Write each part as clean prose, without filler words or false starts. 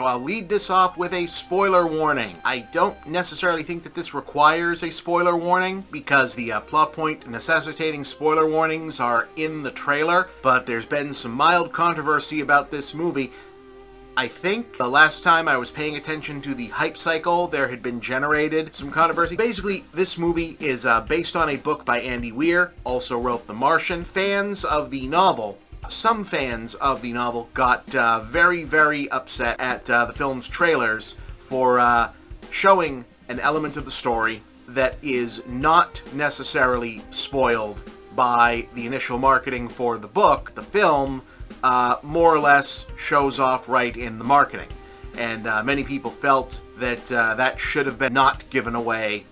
So I'll lead this off with a spoiler warning. I don't necessarily think that this requires a spoiler warning because the plot point necessitating spoiler warnings are in the trailer, but there's been some mild controversy about this movie. I think the last time I was paying attention to the hype cycle, there had been generated some controversy. Basically, this movie is based on a book by Andy Weir, also wrote The Martian. Fans of the novel, some fans of the novel got very, very upset at the film's trailers for showing an element of the story that is not necessarily spoiled by the initial marketing for the book. The film more or less shows off right in the marketing. And many people felt that that should have been not given away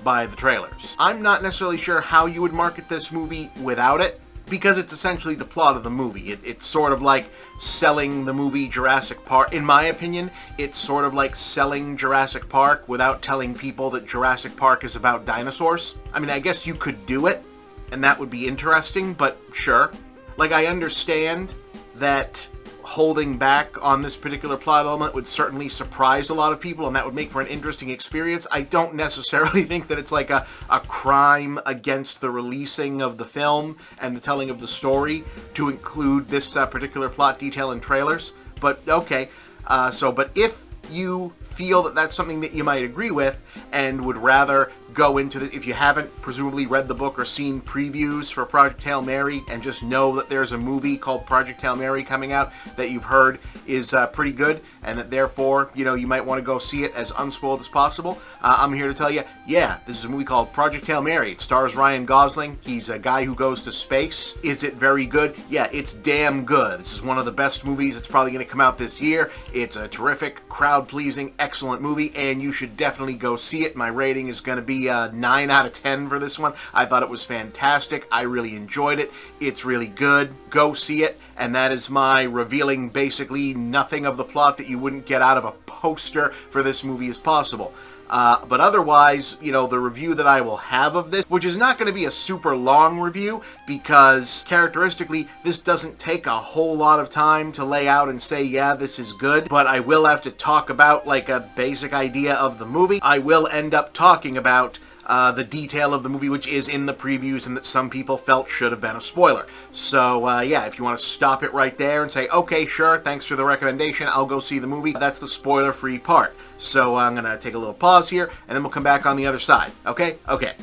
by the trailers. I'm not necessarily sure how you would market this movie without it, because it's essentially the plot of the movie. It's sort of like selling the movie Jurassic Park. In my opinion, it's sort of like selling Jurassic Park without telling people that Jurassic Park is about dinosaurs. I mean, I guess you could do it, and that would be interesting, but sure. Like, I understand that holding back on this particular plot element would certainly surprise a lot of people, and that would make for an interesting experience. I don't necessarily think that it's like a crime against the releasing of the film and the telling of the story to include this particular plot detail in trailers. But okay, but if you feel that that's something that you might agree with and would rather go into the, if you haven't presumably read the book or seen previews for Project Hail Mary and just know that there's a movie called Project Hail Mary coming out that you've heard is pretty good, and that therefore, you know, you might want to go see it as unspoiled as possible, I'm here to tell you, yeah, this is a movie called Project Hail Mary. It stars Ryan Gosling. He's a guy who goes to space. Is it very good? Yeah, it's damn good. This is one of the best movies that's probably going to come out this year. It's a terrific, crowd-pleasing, excellent movie, and you should definitely go see it. My rating is going to be 9 out of 10 for this one. I thought it was fantastic. I really enjoyed it. It's really good. Go see it. And that is my revealing basically nothing of the plot that you wouldn't get out of a poster for this movie as possible. But otherwise, you know, the review that I will have of this, which is not going to be a super long review, because characteristically, this doesn't take a whole lot of time to lay out and say, yeah, this is good, but I will have to talk about, like, a basic idea of the movie. I will end up talking about the detail of the movie, which is in the previews and that some people felt should have been a spoiler. So, yeah, if you want to stop it right there and say, okay, sure, thanks for the recommendation, I'll go see the movie, that's the spoiler-free part. So I'm going to take a little pause here, and then we'll come back on the other side. Okay? Okay.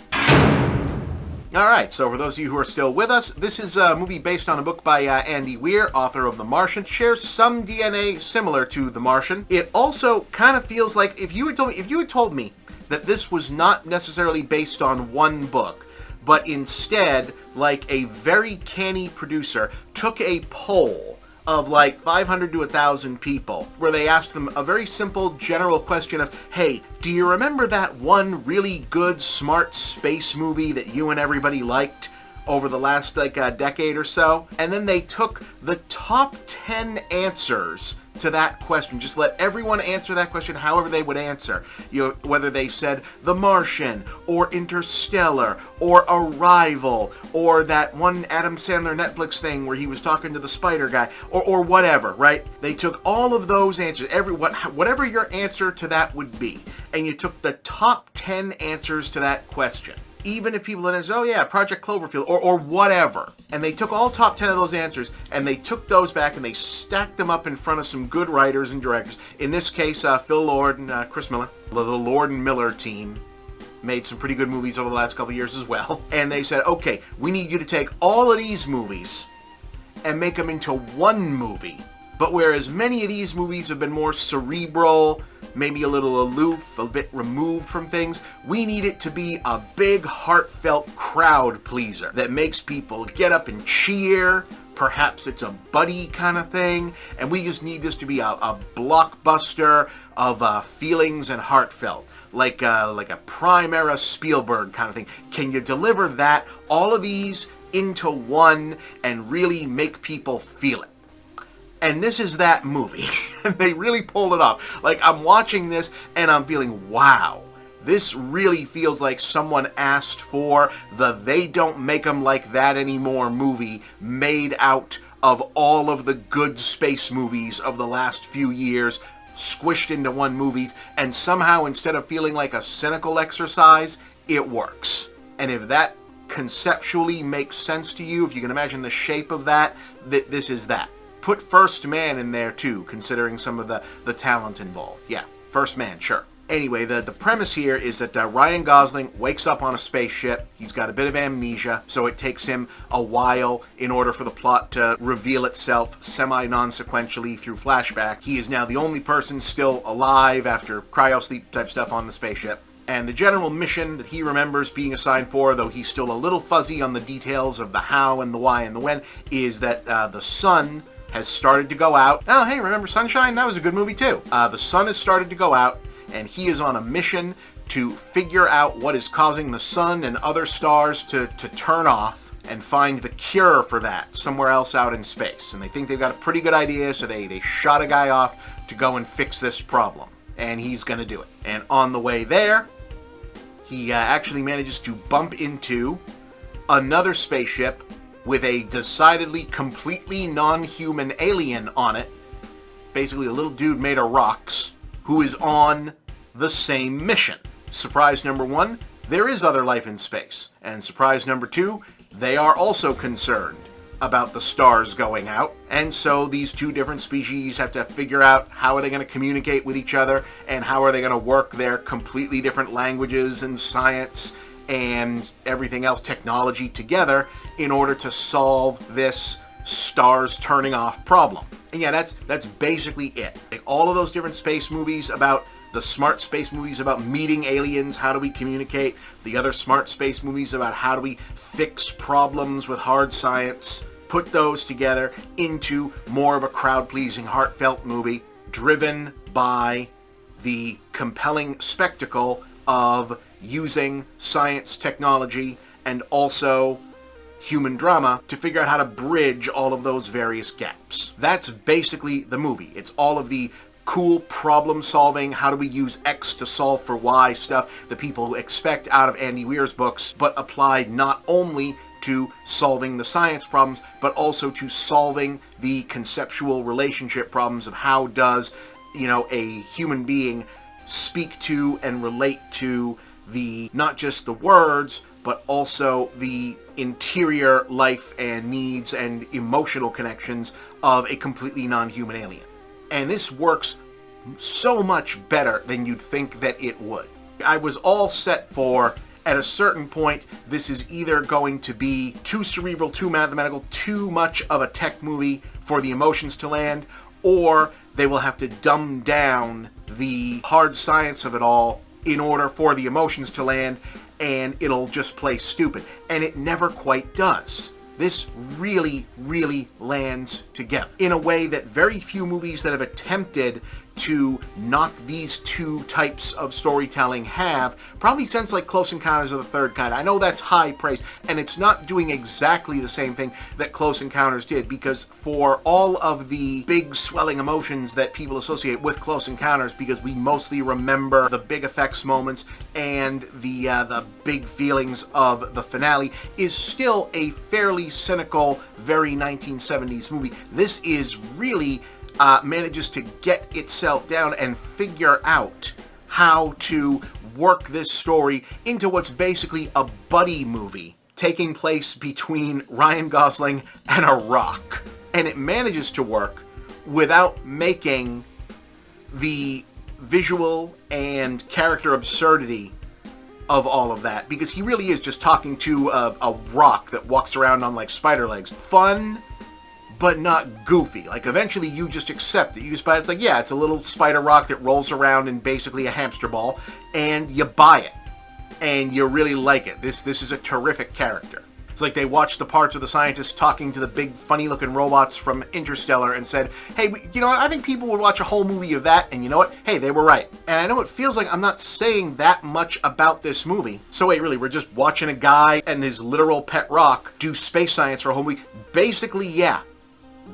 Alright, so for those of you who are still with us, this is a movie based on a book by Andy Weir, author of The Martian. It shares some DNA similar to The Martian. It also kind of feels like, if you had told me that this was not necessarily based on one book, but instead, like, a very canny producer took a poll of like 500 to 1,000 people, where they asked them a very simple general question of, hey, do you remember that one really good, smart space movie that you and everybody liked over the last, like, a decade or so? And then they took the top 10 answers to that question. Just let everyone answer that question however they would answer. You know, whether they said The Martian, or Interstellar, or Arrival, or that one Adam Sandler Netflix thing where he was talking to the spider guy, or whatever, right? They took all of those answers, whatever your answer to that would be, and you took the top 10 answers to that question. Even if people didn't say, oh yeah, Project Cloverfield, or whatever. And they took all top 10 of those answers, and they took those back, and they stacked them up in front of some good writers and directors. In this case, Phil Lord and Chris Miller. The Lord and Miller team made some pretty good movies over the last couple of years as well. And they said, okay, we need you to take all of these movies and make them into one movie. But whereas many of these movies have been more cerebral, maybe a little aloof, a bit removed from things, we need it to be a big, heartfelt crowd pleaser that makes people get up and cheer. Perhaps it's a buddy kind of thing, and we just need this to be a blockbuster of feelings and heartfelt, like a prime-era Spielberg kind of thing. Can you deliver that, all of these, into one and really make people feel it? And this is that movie. And they really pulled it off. Like, I'm watching this and I'm feeling, wow, this really feels like someone asked for the They Don't Make 'Em Like That Anymore movie made out of all of the good space movies of the last few years, squished into one movie, and somehow instead of feeling like a cynical exercise, it works. And if that conceptually makes sense to you, if you can imagine the shape of that, this is that. Put First Man in there too, considering some of the talent involved. Yeah, First Man, sure. Anyway, the premise here is that Ryan Gosling wakes up on a spaceship. He's got a bit of amnesia, so it takes him a while in order for the plot to reveal itself semi-non-sequentially through flashback. He is now the only person still alive after cryosleep type stuff on the spaceship. And the general mission that he remembers being assigned for, though he's still a little fuzzy on the details of the how and the why and the when, is that the sun has started to go out. Oh, hey, remember Sunshine? That was a good movie too. The sun has started to go out, and he is on a mission to figure out what is causing the sun and other stars to turn off and find the cure for that somewhere else out in space. And they think they've got a pretty good idea, so they shot a guy off to go and fix this problem. And he's going to do it. And on the way there, he actually manages to bump into another spaceship with a decidedly completely non-human alien on it, basically a little dude made of rocks, who is on the same mission. Surprise number one, there is other life in space. And surprise number two, they are also concerned about the stars going out. And so these two different species have to figure out how are they going to communicate with each other and how are they going to work their completely different languages and science and everything else, technology together in order to solve this stars turning off problem. And yeah, that's basically it. Like all of those different space movies about the smart space movies about meeting aliens, how do we communicate, the other smart space movies about how do we fix problems with hard science, put those together into more of a crowd-pleasing, heartfelt movie driven by the compelling spectacle of using science, technology, and also human drama to figure out how to bridge all of those various gaps. That's basically the movie. It's all of the cool problem solving, how do we use X to solve for Y stuff that people expect out of Andy Weir's books, but applied not only to solving the science problems, but also to solving the conceptual relationship problems of how does, a human being speak to and relate to the, not just the words, but also the interior life and needs and emotional connections of a completely non-human alien. And this works so much better than you'd think that it would. I was all set for, at a certain point, this is either going to be too cerebral, too mathematical, too much of a tech movie for the emotions to land, or they will have to dumb down the hard science of it all in order for the emotions to land, and it'll just play stupid. And it never quite does. This really, really lands together in a way that very few movies that have attempted to knock these two types of storytelling have, probably since like Close Encounters of the Third Kind. I know that's high praise, and it's not doing exactly the same thing that Close Encounters did, because for all of the big swelling emotions that people associate with Close Encounters, because we mostly remember the big effects moments and the big feelings of the finale, is still a fairly cynical, very 1970s movie. This is really manages to get itself down and figure out how to work this story into what's basically a buddy movie taking place between Ryan Gosling and a rock. And it manages to work without making the visual and character absurdity of all of that, because he really is just talking to a rock that walks around on like spider legs. Fun, but not goofy. Like, eventually you just accept it. You just buy it. It's like, yeah, it's a little spider rock that rolls around in basically a hamster ball, and you buy it. And you really like it. This is a terrific character. It's like they watched the parts of the scientists talking to the big, funny-looking robots from Interstellar and said, hey, you know what, I think people would watch a whole movie of that, and you know what? Hey, they were right. And I know it feels like I'm not saying that much about this movie. So wait, really, we're just watching a guy and his literal pet rock do space science for a whole movie? Basically, yeah.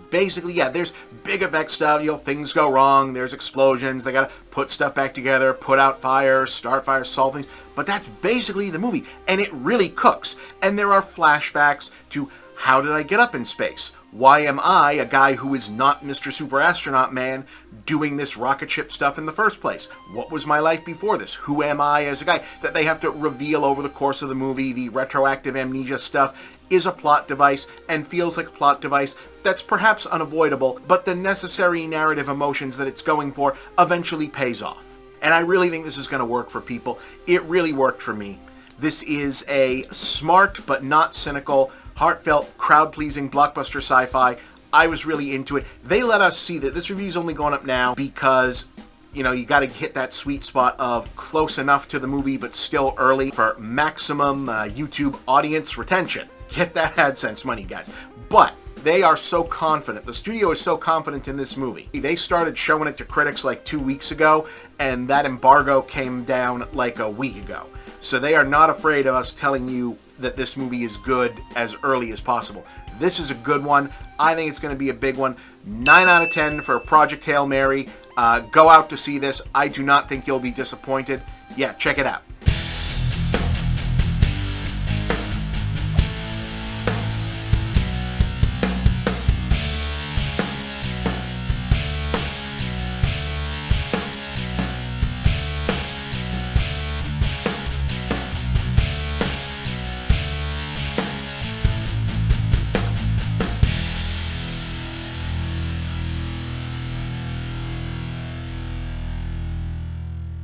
There's big effect stuff, things go wrong, there's explosions, they gotta put stuff back together, put out fires, start fires, solve things, but that's basically the movie, and it really cooks. And there are flashbacks to how did I get up in space? Why am I, a guy who is not Mr. Super Astronaut Man, doing this rocket ship stuff in the first place? What was my life before this? Who am I as a guy? That they have to reveal over the course of the movie. The retroactive amnesia stuff is a plot device and feels like a plot device that's perhaps unavoidable, but the necessary narrative emotions that it's going for eventually pays off. And I really think this is going to work for people. It really worked for me. This is a smart but not cynical, heartfelt, crowd-pleasing blockbuster sci-fi. I was really into it. They let us see that this review's only going up now because, you know, you got to hit that sweet spot of close enough to the movie but still early for maximum YouTube audience retention. Get that AdSense money, guys. But they are so confident. The studio is so confident in this movie. They started showing it to critics like 2 weeks ago, and that embargo came down like a week ago. So they are not afraid of us telling you that this movie is good as early as possible. This is a good one. I think it's going to be a big one. 9 out of 10 for Project Hail Mary. Go out to see this. I do not think you'll be disappointed. Yeah, check it out.